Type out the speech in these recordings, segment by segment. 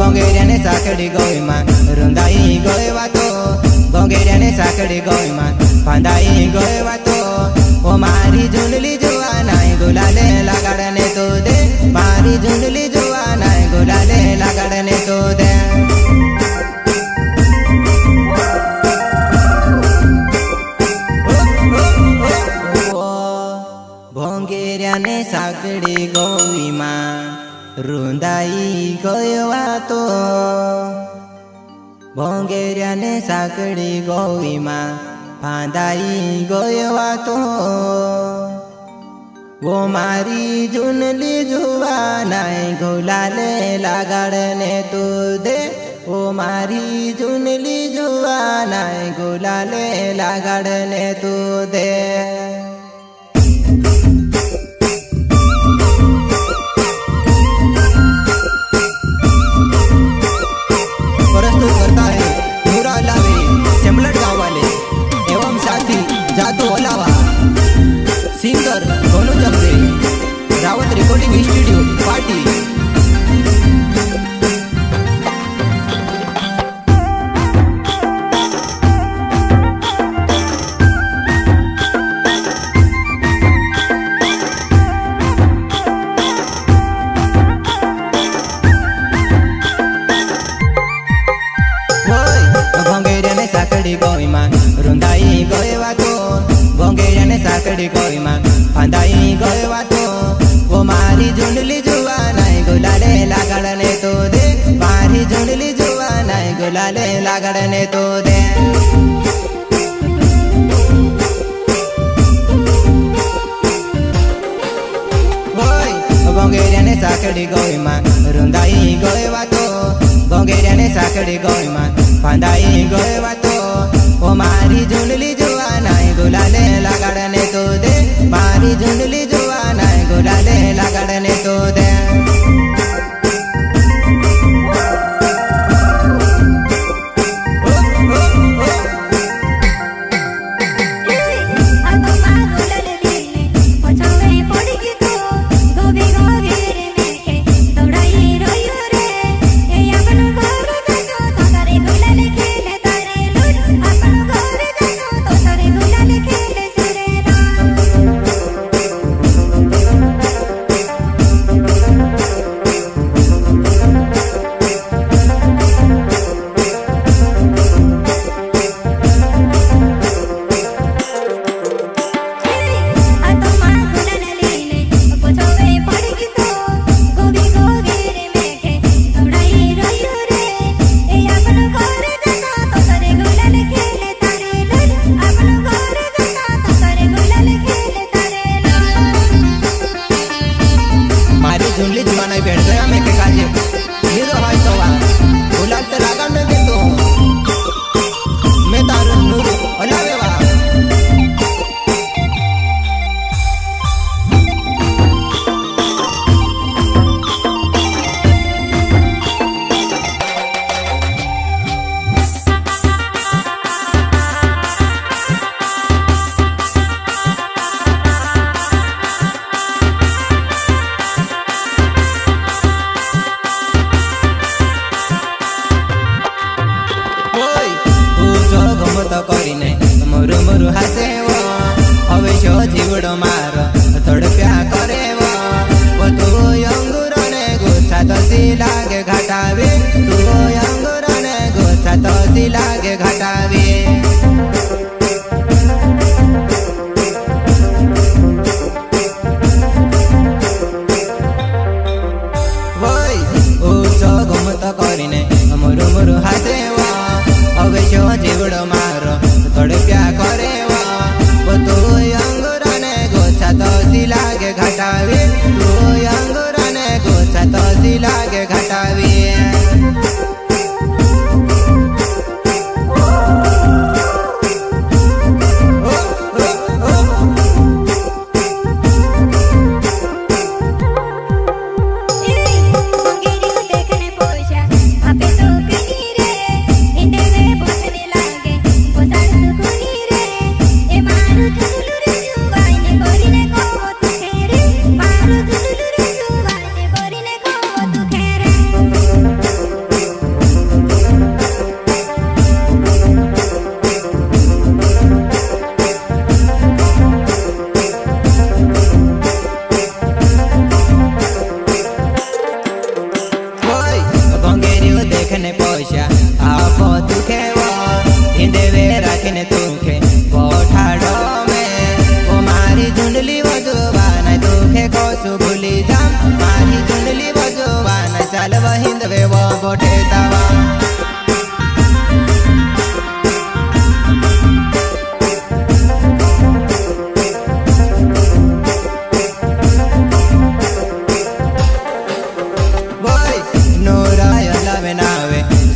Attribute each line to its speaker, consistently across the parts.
Speaker 1: भोंगेऱ्याने साकडी गोयमा रुंदाई गोयवातो भोंगेऱ्याने साकडी गोयमा फांदाई गोयवातो ओ मारी झुंडली जुआ नाय गुलाले लगाडने तो दे मारी झुंडली जुआ नाय गुलाले लगाडने तो दे भोंगेऱ्याने साकडी गोयमा रुंदाई गोयवातो भोंगेऱ्याने साकडी गोयमा फांदाई गोयवातो वो मारी झुंडली जुआ नाय गुलाले लगाडने तू दे वो मारी झुंडली जुआ नाय गुलाले लगाडने तू दे प्रस्तुत करता है नूरा लावे सेमलट गाँव वाले एवं साथी जादू ओलावा सिंगर गोनू जमरे रावत रिकॉर्डिंग स्टूडियो पार्टी भोंगेऱ्याने साकडी गोयमा रुंदाई गोयवातो भोंगेऱ्याने साकडी गोयमा फांदाई गोयवातो वो मारी झुंडली जुआ नाय गुलाले लगाडने तो दे मारी झुंडली जुआ नाय गुलाले लगाडने तो दे भोंगेऱ्याने साकडी गोयमा रुंदाई गोयवातो भोंगेऱ्याने साकडी गोयमा फांदाई गोयवातो ओ मारी झुंडली जुआ नाय गुलाले लगाडने तो दे मारी झुंडली जुआ नाय गुलाले लगाडने तो दे झुंडली जुआ नाय भेट गया मैं के काजे हीरो है तो वा गुलाल ते लगाडने देतो मैं तारू नूरू ओलावे वा કરીને મોરુ મોરુ હાસે વો હવે જો જીવડો મારો તડપ્યા કરે વો તું અંગુરને ગોછા તો સી લાગે ઘટાવે તું અંગુરને ગોછા તો સી લાગે ઘટાવે ઊંચો ગમત કરીને મોરુ મોરુ હાસે વો હવે જો જીવડો મારો તડપ્યા કરે વો તું અંગુરને ગોછા તો સી લાગે ઘટાવે તું અંગુરને ગોછા તો સી લાગે ઘટાવે चालव हिंदवे व गोठे तावा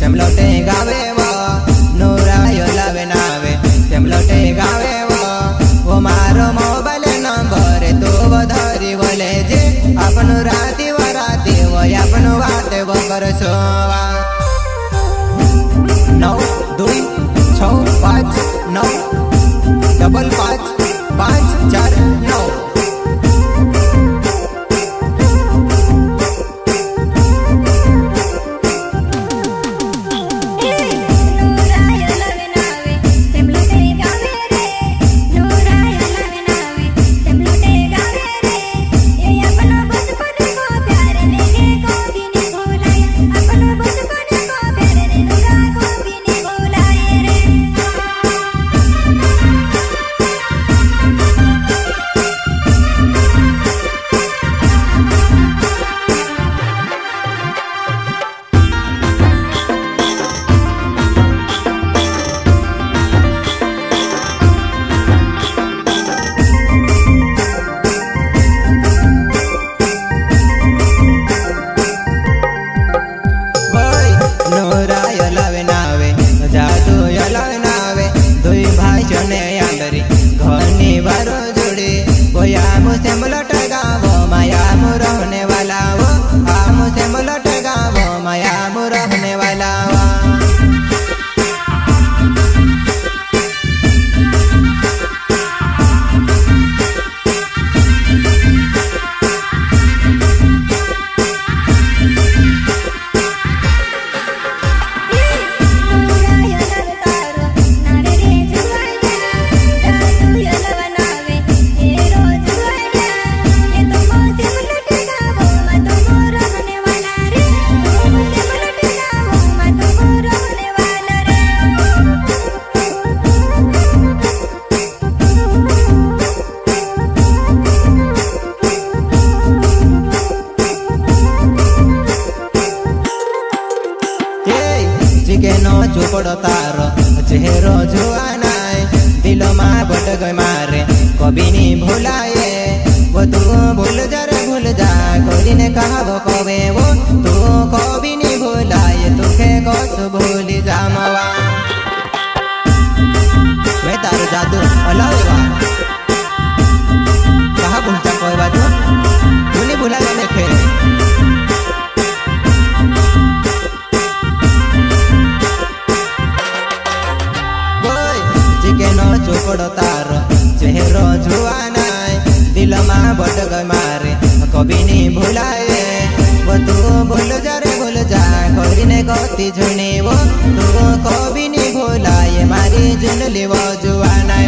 Speaker 1: सेमलोटे गावे नोरायो लावे नावे सेमलोटे गावे वो मारो मोबाइल नंबर तो धरी बोले जे अपन राती वो अपन वाते वो करसो 9 2 6 5 9 डबल 5 5 4 9 सेमलोट गावो माया रहने वाला वो हम सेमलोट गावो माया रहने वाला चुपड़ो तारो चेहरो जुआनाय दिल मा बट गई मारे कभी नहीं भुलाए वो तू भूल जा कोई ने कहा वो कवे वो तू कभी नहीं भुलाए तुखे कस भूल जामवा मैं तारो जादू अलावा कहा भूलता कोई बात तू नहीं भुला गए खे चुपड़ो तारो चेहरो जुआनाय दिल मा बट गई मारे कभी नहीं भुलाए वो तू भूल जा कोई ने गति झुने वो तू कभी नहीं भुलाए मारी जुनली वो जुआनाय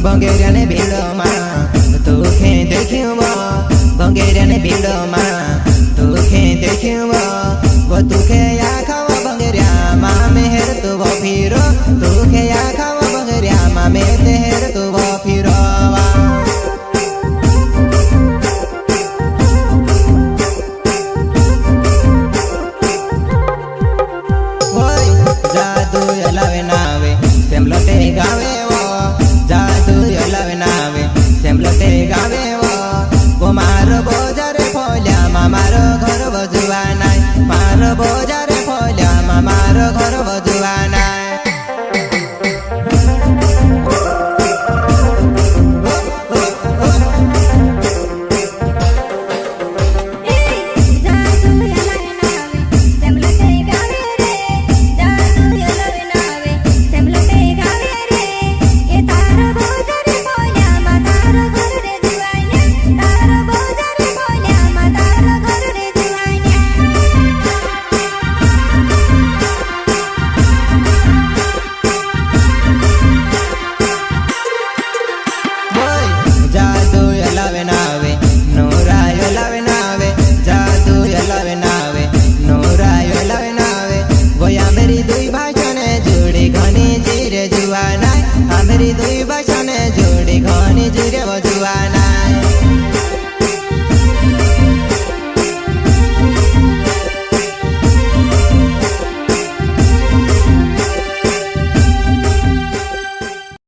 Speaker 1: भंगेरिया ने भीड़ माँ तुखे देखियो भंगेरिया ने भीड़ माँ तुखे देखियो वो तुखे